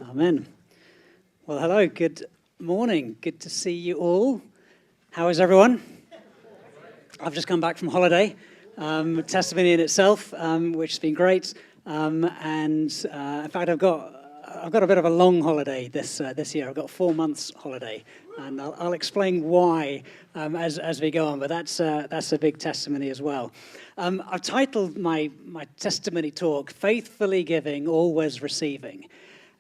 Amen. Well, hello, good morning. Good to see you all. How is everyone? I've just come back from holiday, testimony in itself, which has been great. In fact, I've got a bit of a long holiday this year. I've got 4 months holiday, and I'll explain why as we go on. But that's a big testimony as well. I've titled my testimony talk, "Faithfully Giving, Always Receiving,"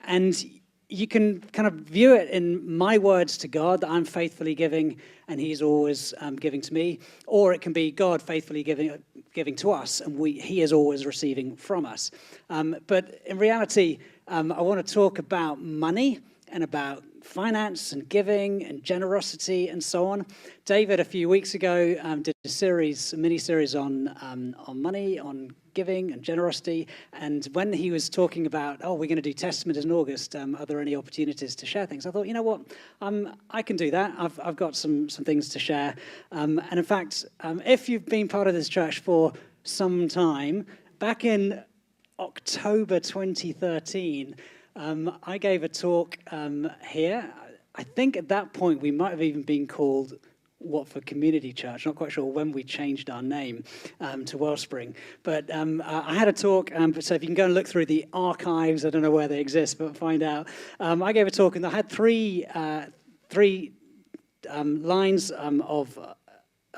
and you can kind of view it in my words to God, that I'm faithfully giving and he's always giving to me. Or it can be God faithfully giving to us and he is always receiving from us. But in reality, I want to talk about money and about finance and giving and generosity and so on. David, a few weeks ago, did a mini-series on money, on giving and generosity. And when he was talking about, we're going to do testimonies in August, are there any opportunities to share things? I thought, you know what, I can do that. I've got some things to share. And in fact, if you've been part of this church for some time, back in October 2013, I gave a talk here. I think at that point we might have even been called Watford Community Church. Not quite sure when we changed our name to Wellspring. But I had a talk, so if you can go and look through the archives, I don't know where they exist, but find out. I gave a talk and I had three lines of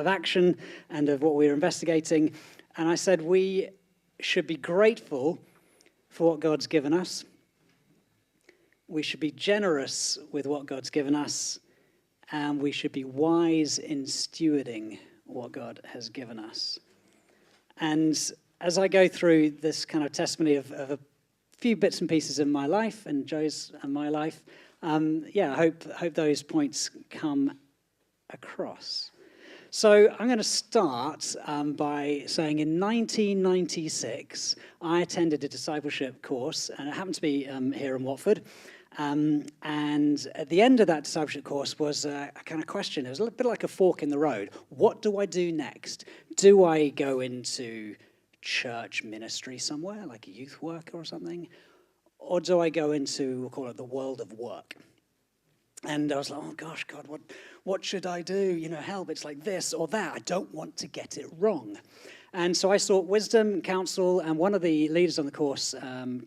action and of what we were investigating. And I said we should be grateful for what God's given us. We should be generous with what God's given us. And we should be wise in stewarding what God has given us. And as I go through this kind of testimony of a few bits and pieces in my life and Joe's and my life, I hope those points come across. So I'm going to start by saying in 1996, I attended a discipleship course, and it happened to be here in Watford. And at the end of that discipleship course was a kind of question. It was a bit like a fork in the road. What do I do next? Do I go into church ministry somewhere, like a youth worker or something? Or do I go into, we'll call it the world of work? And I was like, oh gosh, God, what should I do? You know, help, it's like this or that. I don't want to get it wrong. And so I sought wisdom and counsel, and one of the leaders on the course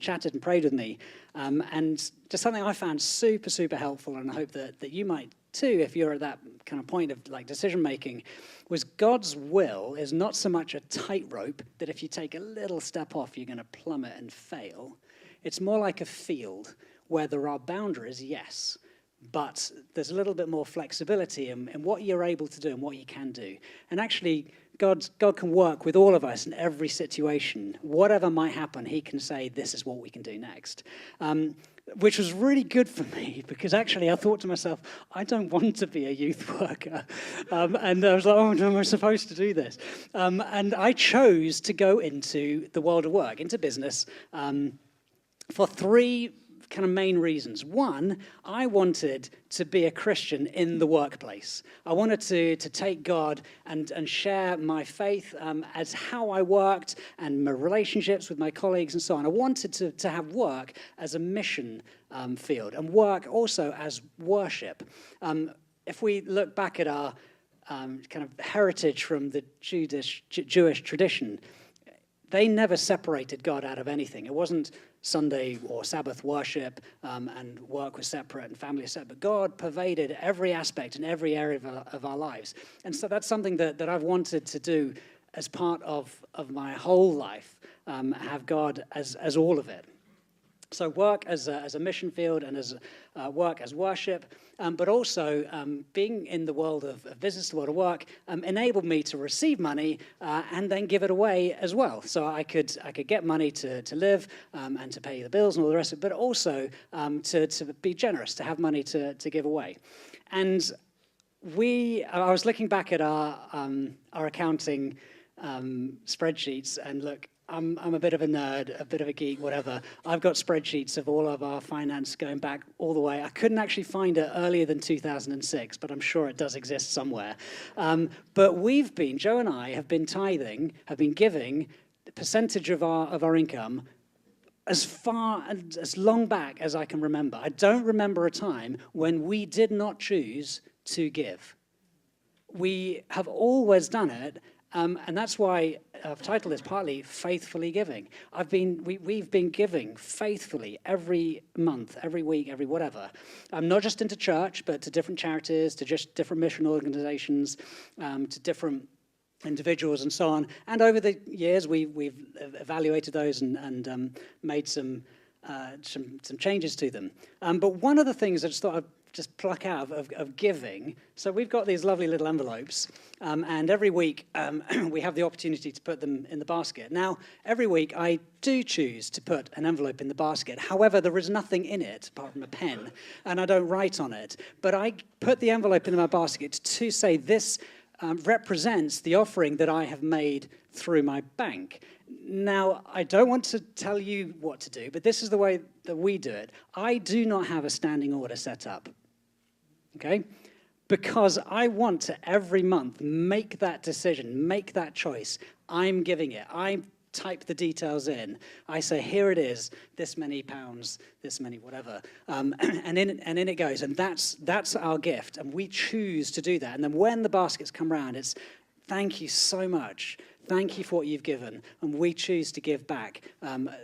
chatted and prayed with me. And just something I found super, super helpful, and I hope that you might too, if you're at that kind of point of like decision making, was God's will is not so much a tightrope that if you take a little step off, you're going to plummet and fail. It's more like a field where there are boundaries, yes, but there's a little bit more flexibility in what you're able to do and what you can do. And actually, God can work with all of us in every situation. Whatever might happen, he can say, this is what we can do next. Which was really good for me, because actually I thought to myself, I don't want to be a youth worker. And I was like, oh, no, am I supposed to do this? And I chose to go into the world of work, into business, for three kind of main reasons. One, I wanted to be a Christian in the workplace. I wanted to take God and share my faith as how I worked and my relationships with my colleagues and so on. I wanted to have work as a mission field and work also as worship. If we look back at our kind of heritage from the Jewish tradition, they never separated God out of anything. It wasn't Sunday or Sabbath worship and work was separate and family was separate. But God pervaded every aspect in every area of our lives. And so that's something that I've wanted to do as part of my whole life, have God as all of it. So work as a mission field and as work as worship, but also being in the world of business, the world of work, enabled me to receive money and then give it away as well. So I could get money to live and to pay the bills and all the rest of it, but also to be generous, to have money to give away. And I was looking back at our accounting spreadsheets, and look, I'm a bit of a nerd, a bit of a geek, whatever. I've got spreadsheets of all of our finance going back all the way. I couldn't actually find it earlier than 2006, but I'm sure it does exist somewhere. But Joe and I have been tithing, have been giving the percentage of our income as far and as long back as I can remember, I don't remember a time when we did not choose to give. We have always done it, and that's why I've titled this partly Faithfully Giving. We've been giving faithfully every month, every week, every whatever. Not just into church, but to different charities, to just different mission organizations, to different individuals and so on. And over the years, we've evaluated those and made some changes to them. But one of the things I just thought I'd just pluck out of giving, so we've got these lovely little envelopes, and every week we have the opportunity to put them in the basket. Now, every week I do choose to put an envelope in the basket. However, there is nothing in it apart from a pen, and I don't write on it. But I put the envelope in my basket to say this represents the offering that I have made through my bank. Now, I don't want to tell you what to do, but this is the way that we do it. I do not have a standing order set up, okay? Because I want to every month make that decision, make that choice. I'm giving it. I type the details in. I say, here it is, this many pounds, this many whatever, and in it goes. And that's our gift, and we choose to do that. And then when the baskets come around, it's thank you so much. Thank you for what you've given, and we choose to give back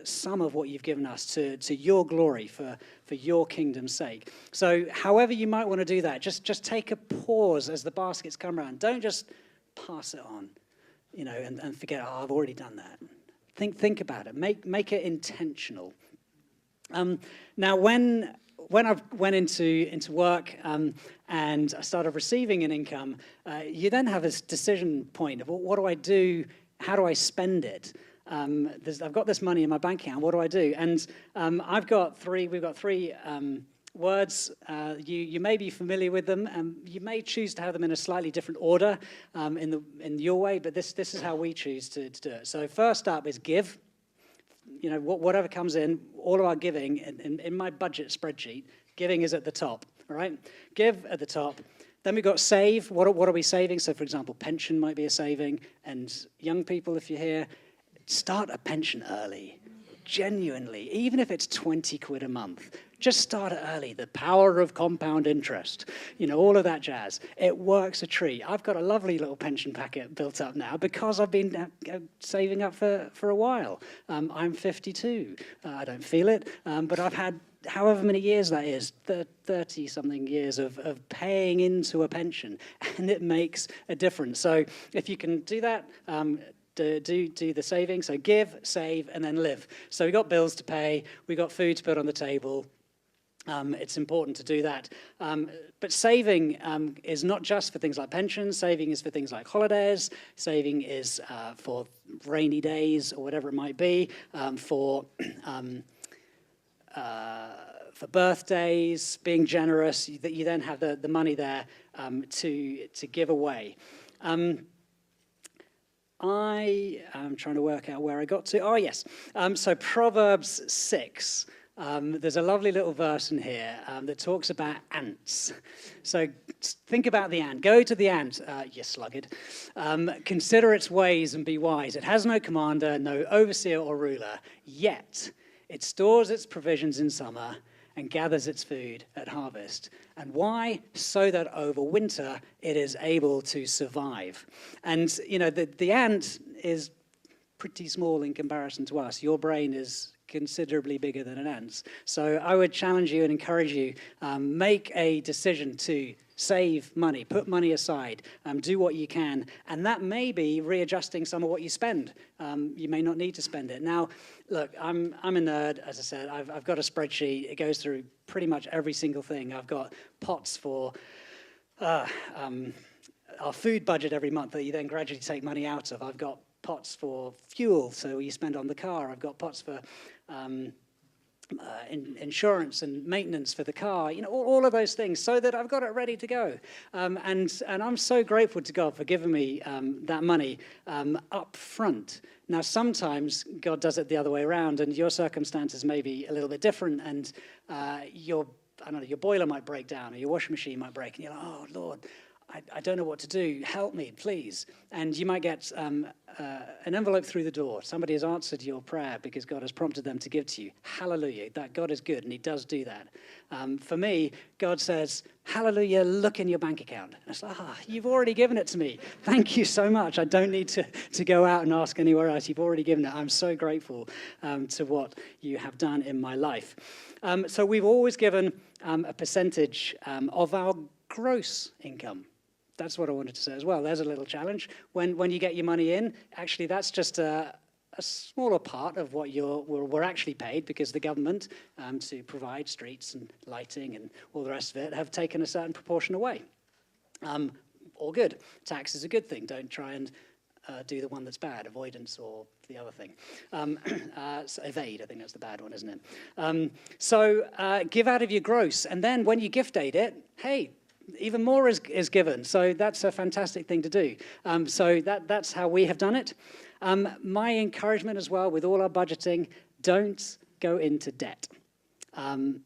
some of what you've given us to your glory for your kingdom's sake. So however you might want to do that, just take a pause as the baskets come around. Don't just pass it on, and forget, oh, I've already done that. Think about it. Make it intentional. Now, when I went into work and I started receiving an income, you then have this decision point of, well, what do I do? How do I spend it? I've got this money in my bank account. What do I do? And we've got three words. You may be familiar with them. You may choose to have them in a slightly different order in your way, but this is how we choose to do it. So first up is give. Whatever comes in, all of our giving, in my budget spreadsheet, giving is at the top, all right? Give at the top. Then we've got save. What are we saving? So, for example, pension might be a saving. And young people, if you're here, start a pension early, genuinely, even if it's 20 quid a month. Just start it early. The power of compound interest, all of that jazz. It works a treat. I've got a lovely little pension packet built up now because I've been saving up for a while. I'm 52. I don't feel it, but I've had however many years that is, 30-something years of paying into a pension, and it makes a difference. So if you can do that, do the saving. So give, save, and then live. So we've got bills to pay, we've got food to put on the table. It's important to do that. But saving is not just for things like pensions. Saving is for things like holidays. Saving is for rainy days or whatever it might be, for birthdays, being generous, that you then have the money there to give away. I'm trying to work out where I got to. Oh, yes. So Proverbs 6. There's a lovely little verse in here that talks about ants. So think about the ant. Go to the ant, you sluggard. Consider its ways and be wise. It has no commander, no overseer or ruler, yet it stores its provisions in summer and gathers its food at harvest. And why? So that over winter it is able to survive. And, the ant is pretty small in comparison to us. Your brain is considerably bigger than an ant's. So I would challenge you and encourage you, make a decision to save money, put money aside, do what you can, and that may be readjusting some of what you spend. You may not need to spend it. Now, look, I'm a nerd, as I said. I've got a spreadsheet. It goes through pretty much every single thing. I've got pots for our food budget every month that you then gradually take money out of. I've got pots for fuel, so you spend on the car. I've got pots for insurance and maintenance for the car, all of those things, so that I've got it ready to go. And I'm so grateful to God for giving me that money up front. Now, sometimes God does it the other way around, and your circumstances may be a little bit different, and your boiler might break down, or your washing machine might break, and you're like, oh, Lord, I don't know what to do. Help me, please. And you might get an envelope through the door. Somebody has answered your prayer because God has prompted them to give to you. Hallelujah. That God is good, and he does do that. For me, God says, hallelujah, look in your bank account. And it's like, you've already given it to me. Thank you so much. I don't need to go out and ask anywhere else. You've already given it. I'm so grateful to what you have done in my life. So we've always given a percentage of our gross income. That's what I wanted to say as well. There's a little challenge. When you get your money in, actually that's just a smaller part of what we're actually paid, because the government, to provide streets and lighting and all the rest of it, have taken a certain proportion away. All good. Tax is a good thing. Don't try and do the one that's bad, avoidance or the other thing. So evade, I think that's the bad one, isn't it? So give out of your gross. And then when you gift aid it, hey, even more is given. So that's a fantastic thing to do. So that's how we have done it. My encouragement as well with all our budgeting, don't go into debt.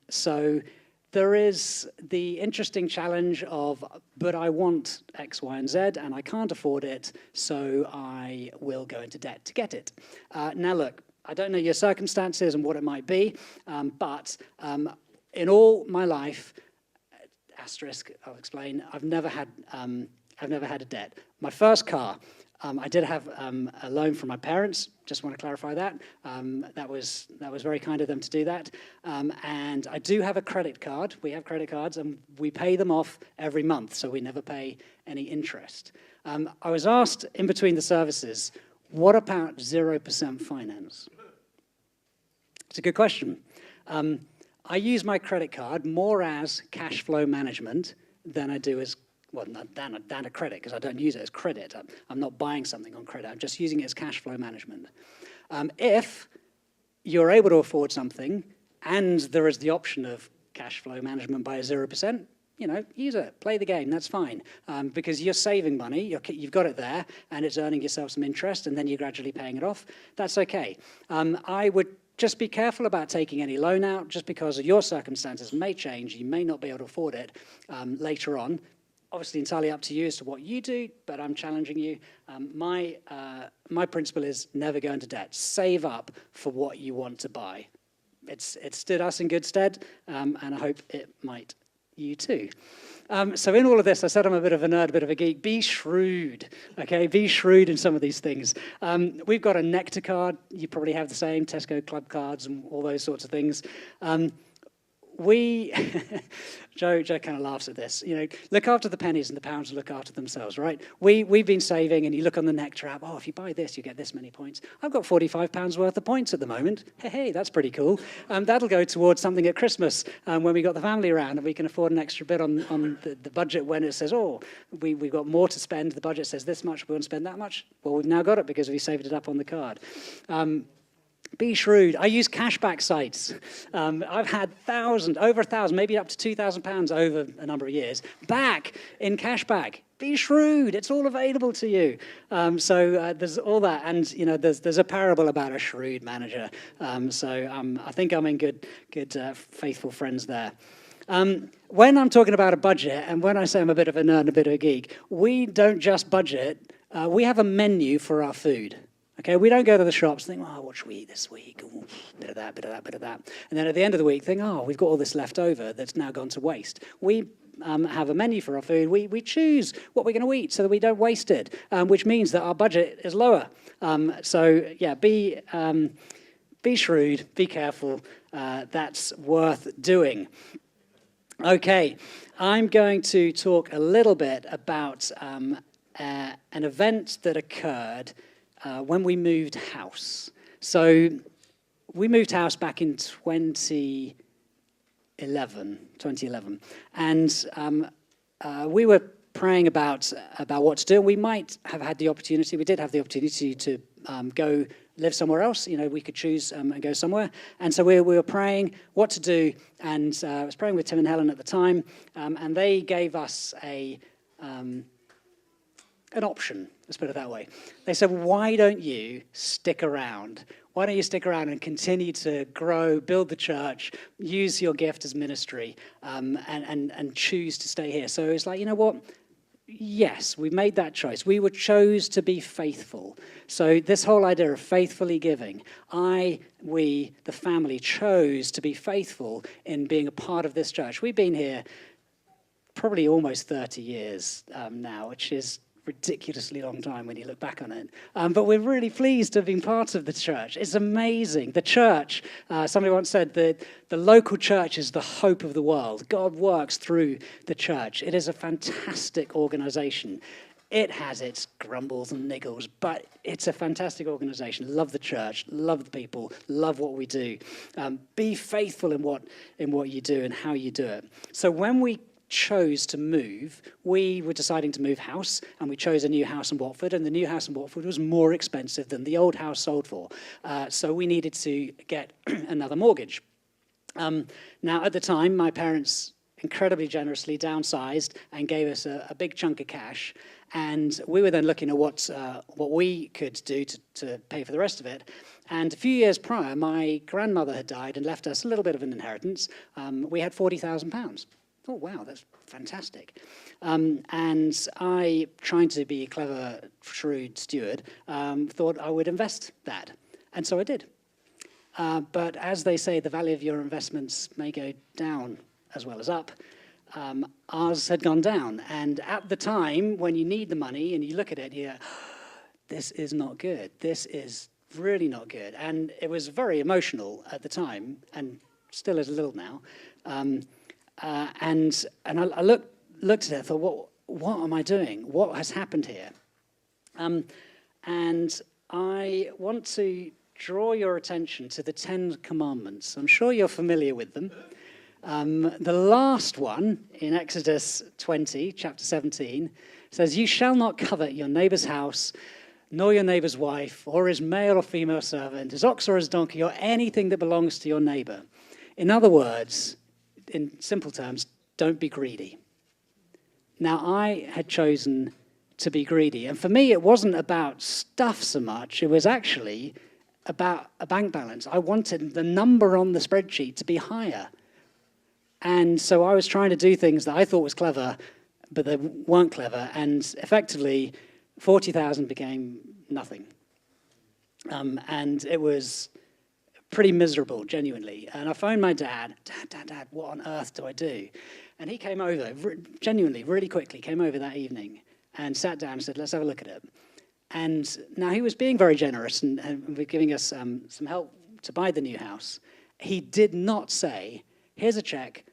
So there is the interesting challenge of, but I want X, Y, and Z, and I can't afford it, so I will go into debt to get it. Now look, I don't know your circumstances and what it might be, but in all my life, asterisk, I'll explain, I've never had a debt. My first car, I did have a loan from my parents. Just want to clarify that. That was very kind of them to do that. And I do have a credit card. We have credit cards, and we pay them off every month, so we never pay any interest. I was asked in between the services, what about 0% finance? It's a good question. I use my credit card more as cash flow management than I do as, well, than a credit, because I don't use it as credit. I'm not buying something on credit. I'm just using it as cash flow management. If you're able to afford something and there is the option of cash flow management by 0%, use it, play the game, that's fine. Because you're saving money, you've got it there, and it's earning yourself some interest, and then you're gradually paying it off. That's okay. I would just be careful about taking any loan out, just because your circumstances may change. You may not be able to afford it later on. Obviously, entirely up to you as to what you do, but I'm challenging you. My principle is never go into debt. Save up for what you want to buy. It's stood us in good stead, and I hope it might you too. So in all of this, I said I'm a bit of a nerd, a bit of a geek. Be shrewd, okay? Be shrewd in some of these things. We've got a Nectar card. You probably have the same, Tesco Club cards and all those sorts of things. Joe kind of laughs at this. Look after the pennies and the pounds look after themselves, right? We've been saving, and you look on the Nectar app, if you buy this, you get this many points. I've got £45 worth of points at the moment. Hey, that's pretty cool. That'll go towards something at Christmas when we got the family around, and we can afford an extra bit on the budget when it says, we've got more to spend. The budget says this much, we want to spend that much. Well, we've now got it because we saved it up on the card. Be shrewd. I use cashback sites. I've had over 1,000, maybe up to £2,000 over a number of years back in cashback. Be shrewd. It's all available to you. So there's all that, and there's a parable about a shrewd manager. I think I'm in good faithful friends there. When I'm talking about a budget, and when I say I'm a bit of a nerd and a bit of a geek, we don't just budget. We have a menu for our food. Okay, we don't go to the shops and think, what should we eat this week? Ooh, bit of that, bit of that, bit of that. And then at the end of the week, think, we've got all this left over that's now gone to waste. We have a menu for our food. We choose what we're going to eat so that we don't waste it, which means that our budget is lower. Be shrewd, be careful. That's worth doing. Okay, I'm going to talk a little bit about an event that occurred when we moved house. So we moved house back in 2011, and we were praying about what to do. We might have had the opportunity, we did have the opportunity to go live somewhere else. We could choose and go somewhere. And so we were praying what to do, and I was praying with Tim and Helen at the time, and they gave us an option, let's put it that way. They said, why don't you stick around? Why don't you stick around and continue to grow, build the church, use your gift as ministry, and choose to stay here? So it's like, you know what? yes, we made that choice. We were chose to be faithful. So this whole idea of faithfully giving, we, the family, chose to be faithful in being a part of this church. We've been here probably almost 30 years now, which is ridiculously long time when you look back on it. But we're really pleased to have been part of the church. It's amazing. The church, somebody once said that the local church is the hope of the world. God works through the church. It is a fantastic organization. It has its grumbles and niggles, but it's a fantastic organization. Love the church, love the people, love what we do. Be faithful in what you do and how you do it. So when we chose to move, we were deciding to move house, and we chose a new house in Watford, and the new house in Watford was more expensive than the old house sold for. So we needed to get another mortgage. Now, at the time, my parents incredibly generously downsized and gave us a big chunk of cash, and we were then looking at what we could do to pay for the rest of it. And a few years prior, my grandmother had died and left us a little bit of an inheritance. We had £40,000. Oh, wow, that's fantastic. And I, trying to be a clever, shrewd steward, thought I would invest that. And so I did. But as they say, the value of your investments may go down as well as up. Ours had gone down. And at the time, when you need the money and you look at it, you go, this is not good. This is really not good. And it was very emotional at the time, and still is a little now. And I looked at it, I thought, what am I doing? What has happened here? And I want to draw your attention to the 10 Commandments. I'm sure you're familiar with them. The last one in Exodus 20, chapter 17, says, "You shall not covet your neighbor's house, nor your neighbor's wife, or his male or female servant, his ox or his donkey, or anything that belongs to your neighbor." In other words, in simple terms, don't be greedy. Now, I had chosen to be greedy. And for me, it wasn't about stuff so much. It was actually about a bank balance. I wanted the number on the spreadsheet to be higher. And so I was trying to do things that I thought was clever, but they weren't clever. And effectively, 40,000 became nothing. And it was pretty miserable, genuinely. And I phoned my dad, Dad, what on earth do I do? And he came over, genuinely, really quickly, came over that evening and sat down and said, let's have a look at it. And now he was being very generous and was giving us some help to buy the new house. He did not say, here's a check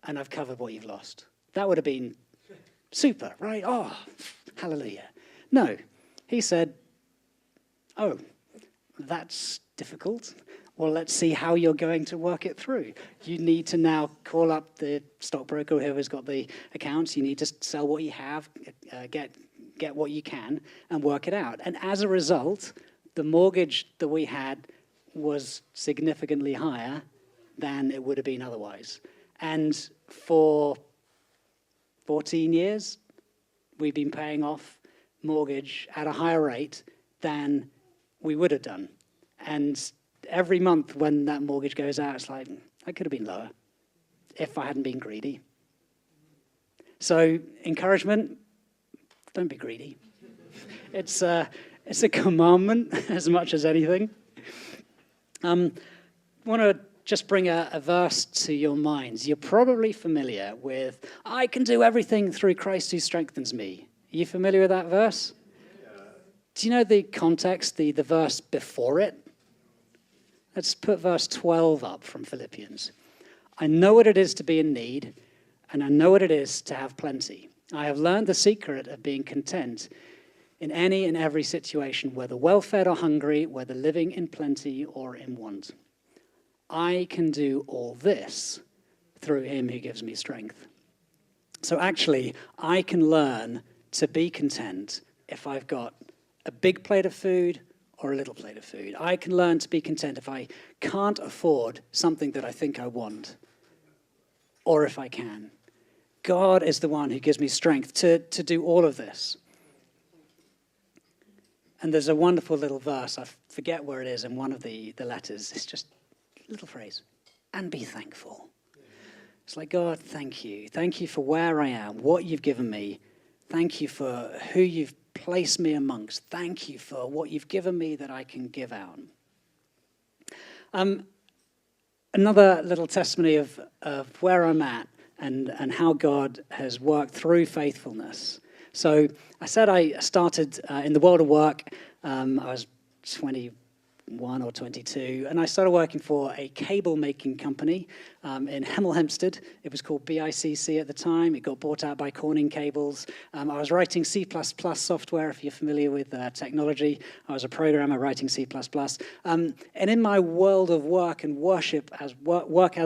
and I've covered what you've lost. That would have been super, right? Oh, hallelujah. No, he said, oh, that's difficult. Well, let's see how you're going to work it through. You need to now call up the stockbroker, whoever's got the accounts. You need to sell what you have, get what you can, and work it out. And as a result, the mortgage that we had was significantly higher than it would have been otherwise. And for 14 years, we've been paying off mortgage at a higher rate than we would have done. And every month when that mortgage goes out, it's like, that could have been lower if I hadn't been greedy. So, encouragement, don't be greedy. It's a commandment as much as anything. I want to just bring a verse to your minds. You're probably familiar with, I can do everything through Christ who strengthens me. Are you familiar with that verse? Yeah. Do you know the context, the verse before it? Let's put verse 12 up from Philippians. I know what it is to be in need, and I know what it is to have plenty. I have learned the secret of being content in any and every situation, whether well-fed or hungry, whether living in plenty or in want. I can do all this through him who gives me strength. So actually, I can learn to be content if I've got a big plate of food or a little plate of food. I can learn to be content if I can't afford something that I think I want, or if I can. God is the one who gives me strength to do all of this. And there's a wonderful little verse, I forget where it is in one of the letters. It's just a little phrase, and be thankful. It's like, God, thank you. Thank you for where I am, what you've given me. Thank you for who you've placed me amongst. Thank you for what you've given me that I can give out. Another little testimony of where I'm at and how God has worked through faithfulness. So I said I started in the world of work. I was 21 or 22, and I started working for a cable-making company in Hemel Hempstead. It was called BICC at the time. It got bought out by Corning Cables. I was writing C++ software, if you're familiar with technology. I was a programmer writing C++. And in my world of work and worship as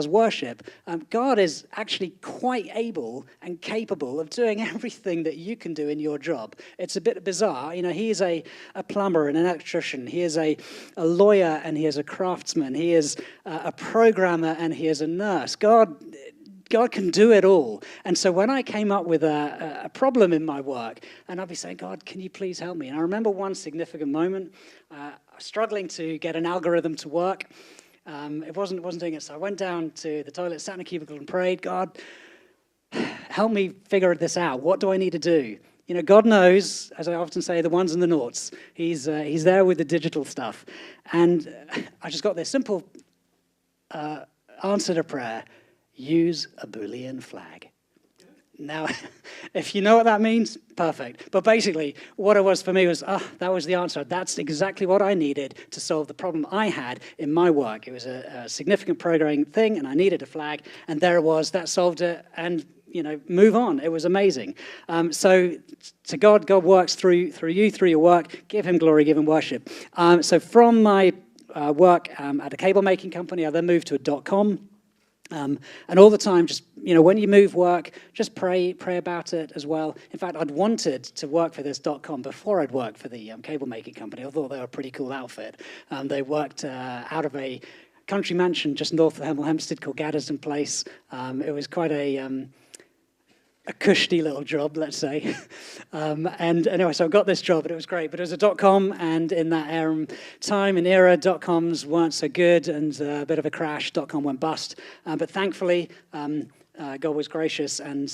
worship, God is actually quite able and capable of doing everything that you can do in your job. It's a bit bizarre. You know, he is a plumber and an electrician. He is a lawyer and he is a craftsman. He is a programmer and he is a nurse. God can do it all. And so when I came up with a problem in my work, and I'd be saying, God, can you please help me? And I remember one significant moment, struggling to get an algorithm to work. It wasn't doing it. So I went down to the toilet, sat in a cubicle and prayed, God, help me figure this out. What do I need to do? You know, God knows, as I often say, the ones and the noughts. He's there with the digital stuff. And I just got this simple answer to prayer: use a Boolean flag. Now, if you know what that means, perfect. But basically, what it was for me was, that was the answer. That's exactly what I needed to solve the problem I had in my work. It was a significant programming thing, and I needed a flag. And there it was. That solved it. And move on. It was amazing. So to God works through you, through your work. Give him glory, give him worship. So from my work at a cable making company, I then moved to a .com. And all the time, just, when you move work, just pray about it as well. In fact, I'd wanted to work for this .com before I'd worked for the cable making company. I thought they were a pretty cool outfit. They worked out of a country mansion just north of Hemel Hempstead called Gaddesden Place. It was quite a cushy little job, let's say. And anyway, so I got this job, and it was great. But it was a .com, and in that time and era, .coms weren't so good, and a bit of a crash. .com went bust. But thankfully, God was gracious, and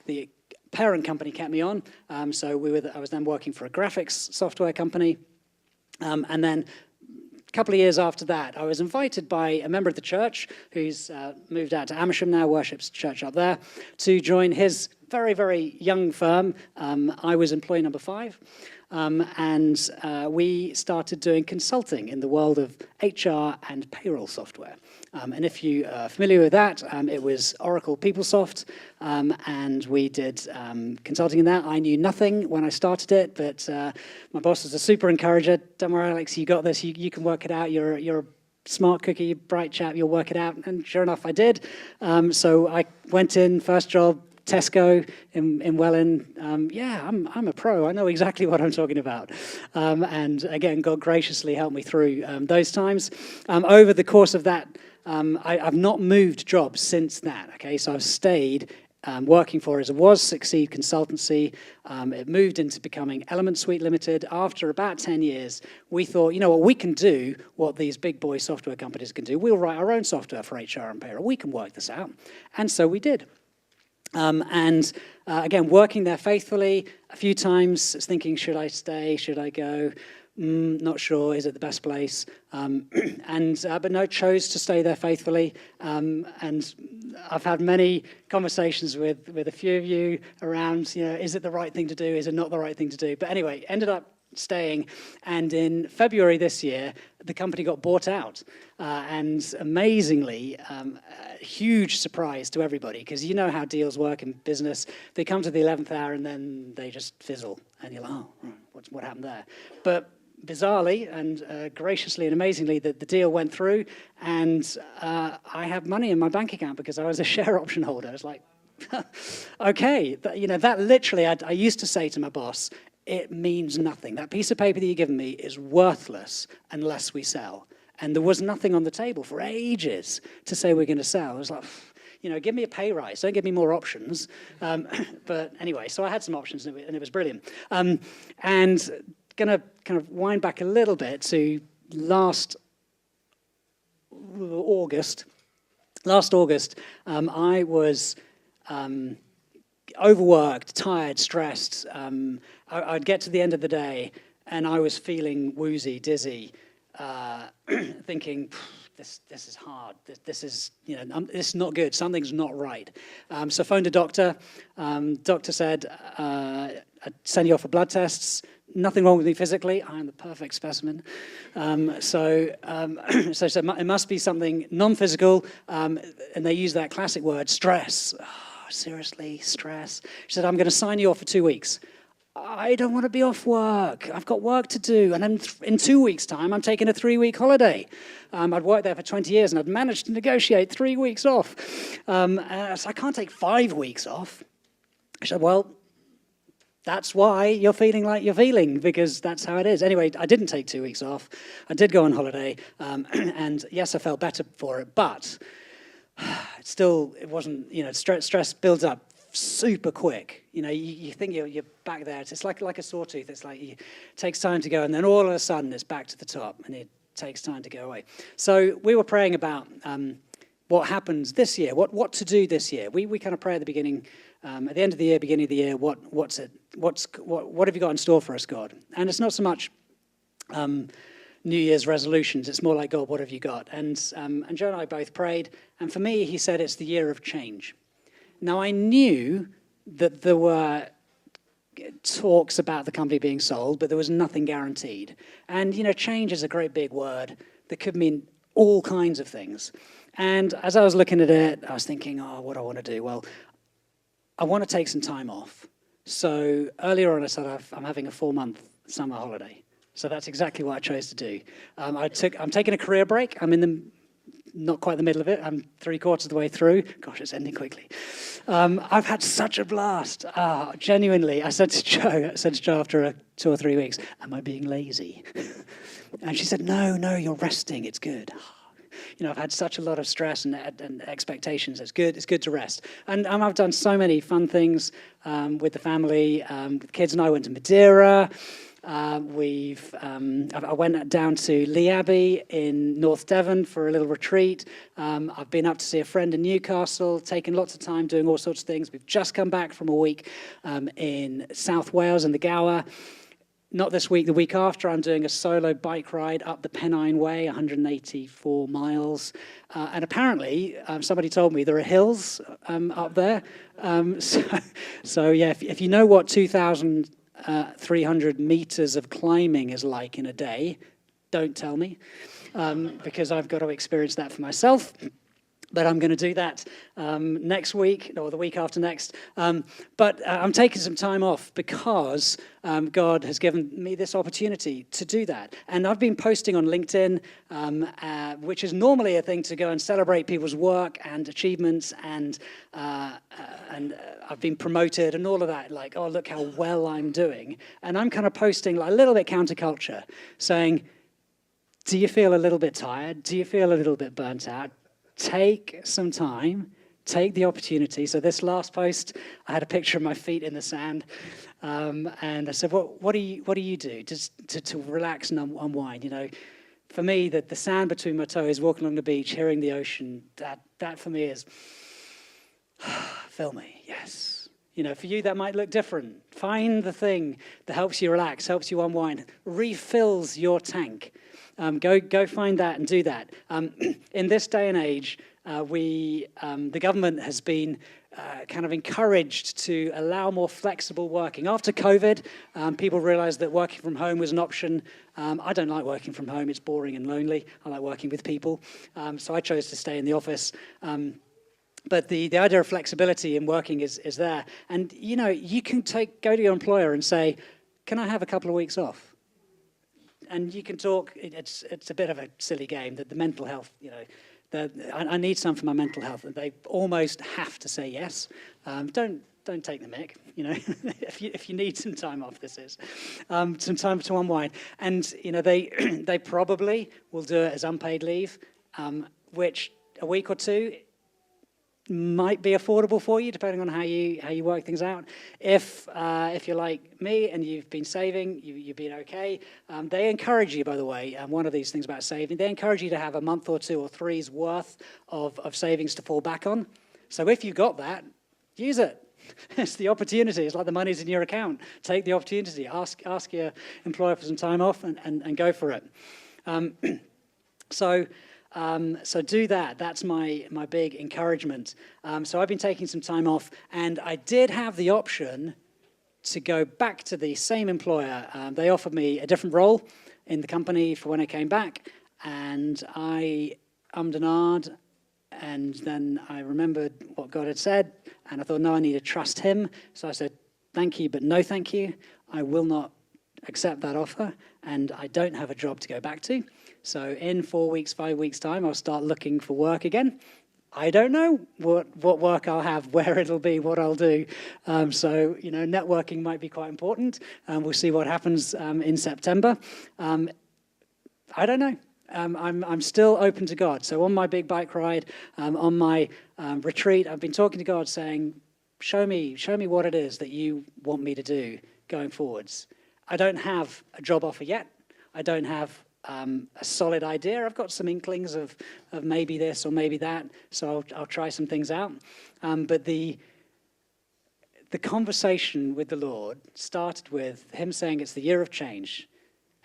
the parent company kept me on. So I was then working for a graphics software company. And then a couple of years after that, I was invited by a member of the church who's moved out to Amersham now, worships church up there, to join his very, very young firm. I was employee number 5, and we started doing consulting in the world of HR and payroll software. And if you are familiar with that, it was Oracle PeopleSoft, and we did consulting in that. I knew nothing when I started it, but my boss was a super encourager. Don't worry, Alex, you got this. You can work it out. You're a smart cookie, bright chap. You'll work it out. And sure enough, I did. So I went in, first job, Tesco in Welland. I'm a pro. I know exactly what I'm talking about. And again, God graciously helped me through those times. Over the course of that, I've not moved jobs since that. Okay, so I've stayed working for, as it was, Succeed Consultancy. It moved into becoming Element Suite Limited. After about 10 years, we thought, we can do what these big boy software companies can do. We'll write our own software for HR and payroll. We can work this out. And so we did. Again, working there faithfully a few times, thinking, should I stay? Should I go? Not sure. Is it the best place? But no, chose to stay there faithfully. And I've had many conversations with a few of you around, is it the right thing to do? Is it not the right thing to do? But anyway, ended up staying. And in February this year, the company got bought out. And amazingly, huge surprise to everybody, because you know how deals work in business. They come to the 11th hour and then they just fizzle. And you're like, oh, what happened there? But bizarrely and graciously and amazingly, the deal went through, and I have money in my bank account because I was a share option holder. It's like, okay, that literally, I used to say to my boss, it means nothing. That piece of paper that you've given me is worthless unless we sell. And there was nothing on the table for ages to say we're going to sell. I was like, give me a pay rise. Don't give me more options. But anyway, so I had some options, and it was brilliant. And going to kind of wind back a little bit to last August. I was overworked, tired, stressed. I'd get to the end of the day and I was feeling woozy, dizzy, thinking, this is hard. This is, this is not good. Something's not right. So I phoned a doctor. Doctor said, I'd send you off for blood tests. Nothing wrong with me physically. I'm the perfect specimen. So it must be something non-physical. And they use that classic word, stress. Oh, seriously, stress. She said, I'm going to sign you off for 2 weeks. I don't want to be off work. I've got work to do. And then in 2 weeks' time, I'm taking a 3-week holiday. I'd worked there for 20 years, and I'd managed to negotiate 3 weeks off. So I can't take 5 weeks off. She said, well, that's why you're feeling like you're feeling, because that's how it is. Anyway, I didn't take 2 weeks off. I did go on holiday, and yes, I felt better for it, but it wasn't, stress builds up super quick. You think you're back there. It's like a sore tooth. It's like it takes time to go, and then all of a sudden it's back to the top, and it takes time to go away. So we were praying about what happens this year, what to do this year. We kind of pray at the beginning, at the end of the year, beginning of the year. What have you got in store for us, God? And it's not so much New Year's resolutions. It's more like, God, what have you got? And Joe and I both prayed, and for me, he said it's the year of change. Now, I knew that there were talks about the company being sold, but there was nothing guaranteed. And, change is a great big word that could mean all kinds of things. And as I was looking at it, I was thinking, what do I want to do? Well, I want to take some time off. So earlier on, I said I'm having a 4-month summer holiday. So that's exactly what I chose to do. I'm taking a career break. I'm in not quite the middle of it. I'm 3/4 of the way through. Gosh, it's ending quickly. I've had such a blast. Genuinely, I said to Joe after 2 or 3 weeks, am I being lazy? And she said, no, you're resting. It's good. I've had such a lot of stress and expectations. It's good to rest. And I've done so many fun things with the family. The kids and I went to Madeira. I went down to Lee Abbey in North Devon for a little retreat. I've been up to see a friend in Newcastle, taken lots of time doing all sorts of things. We've just come back from a week in South Wales in the Gower. Not this week, the week after, I'm doing a solo bike ride up the Pennine Way, 184 miles. And apparently, somebody told me there are hills up there. So yeah, if you know what 2,300 meters of climbing is like in a day, don't tell me, because I've got to experience that for myself. But I'm going to do that next week, or the week after next. But I'm taking some time off because God has given me this opportunity to do that. And I've been posting on LinkedIn, which is normally a thing to go and celebrate people's work and achievements, and I've been promoted and all of that, like, oh, look how well I'm doing. And I'm kind of posting like a little bit counterculture, saying, do you feel a little bit tired? Do you feel a little bit burnt out? Take some time, take the opportunity. So this last post, I had a picture of my feet in the sand, and I said, what do you do just to relax and unwind? For me, the sand between my toes, walking along the beach, hearing the ocean, that for me is, fill me, yes. For you, that might look different. Find the thing that helps you relax, helps you unwind, refills your tank. Go find that and do that. In this day and age, the government has been kind of encouraged to allow more flexible working. After COVID, people realized that working from home was an option. I don't like working from home. It's boring and lonely. I like working with people. So I chose to stay in the office. But the idea of flexibility in working is there. And, you can go to your employer and say, can I have a couple of weeks off? And you can talk, it's a bit of a silly game, that the mental health, I need some for my mental health, and they almost have to say yes. Don't take the mick, if you need some time off, this is. Some time to unwind. And, they probably will do it as unpaid leave, which a week or two might be affordable for you, depending on how you work things out. If you're like me and you've been saving, you've been okay. They encourage you, by the way, one of these things about saving, they encourage you to have a month or 2 or 3's worth of savings to fall back on. So if you've got that, use it. It's the opportunity. It's like the money's in your account. Take the opportunity. Ask your employer for some time off and go for it. So do that. That's my big encouragement. So I've been taking some time off, and I did have the option to go back to the same employer. They offered me a different role in the company for when I came back, and I ummed and ahed, and then I remembered what God had said, and I thought, no, I need to trust him. So I said, thank you, but no thank you. I will not accept that offer, and I don't have a job to go back to. So in 4 weeks, 5 weeks' time, I'll start looking for work again. I don't know what work I'll have, where it'll be, what I'll do. So, networking might be quite important. We'll see what happens in September. I don't know. I'm still open to God. So on my big bike ride, on my retreat, I've been talking to God saying, show me what it is that you want me to do going forwards. I don't have a job offer yet. I don't have a solid idea. I've got some inklings of maybe this or maybe that, so I'll try some things out. But the conversation with the Lord started with him saying it's the year of change,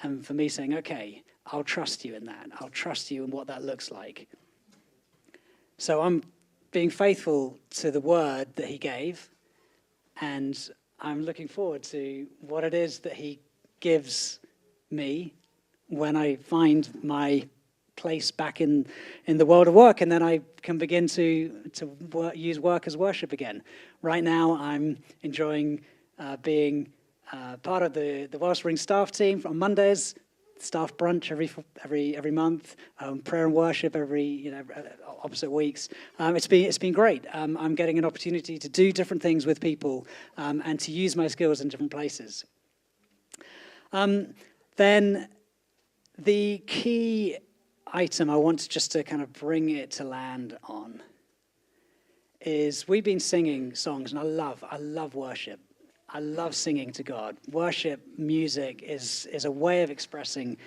and for me saying, okay, I'll trust you in that. I'll trust you in what that looks like. So I'm being faithful to the word that he gave, and I'm looking forward to what it is that he gives me when I find my place back in the world of work, and then I can begin to use work as worship again. Right now, I'm enjoying being part of the Wellspring staff team on Mondays, staff brunch every month, prayer and worship every opposite weeks. It's been great. I'm getting an opportunity to do different things with people and to use my skills in different places. Then the key item I want just to kind of bring it to land on is we've been singing songs, and I love worship. I love singing to God. Worship music is a way of expressing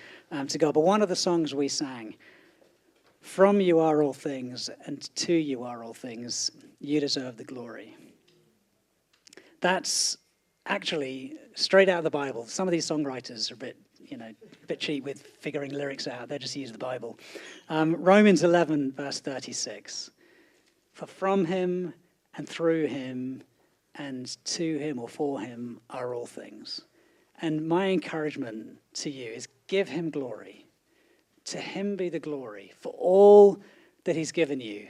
to God. But one of the songs we sang, from you are all things, and to you are all things, you deserve the glory. That's actually straight out of the Bible. Some of these songwriters are a bit cheap with figuring lyrics out. They just use the Bible. Romans 11, verse 36. For from him and through him and to him or for him are all things. And my encouragement to you is give him glory. To him be the glory for all that he's given you,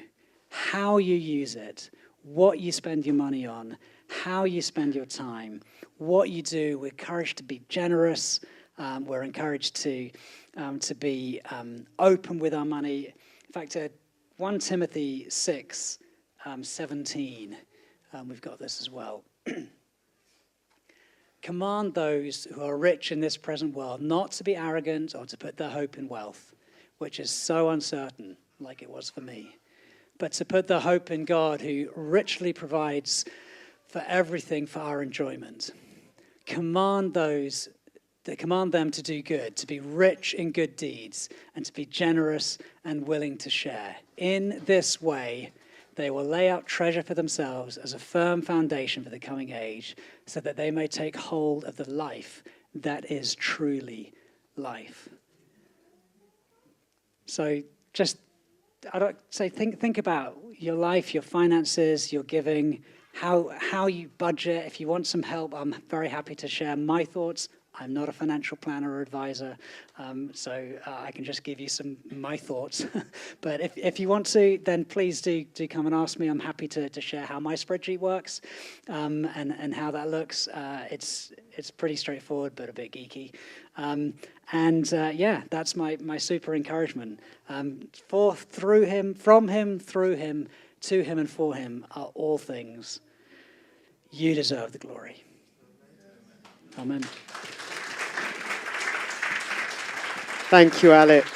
how you use it, what you spend your money on, how you spend your time, what you do. We're encouraged to be generous. We're encouraged to be open with our money. In fact, 1 Timothy 6, 17, we've got this as well. Command those who are rich in this present world not to be arrogant or to put their hope in wealth, which is so uncertain, like it was for me, but to put their hope in God, who richly provides for everything for our enjoyment. Command them to do good, to be rich in good deeds, and to be generous and willing to share. In this way, they will lay out treasure for themselves as a firm foundation for the coming age, so that they may take hold of the life that is truly life. So think about your life, your finances, your giving, how you budget. If you want some help, I'm very happy to share my thoughts. I'm not a financial planner or advisor, so I can just give you my thoughts. But if you want to, then please do come and ask me. I'm happy to share how my spreadsheet works and how that looks. It's pretty straightforward, but a bit geeky. That's my super encouragement. Through him, from him, through him, to him, and for him are all things. You deserve the glory. Amen. Thank you, Alex.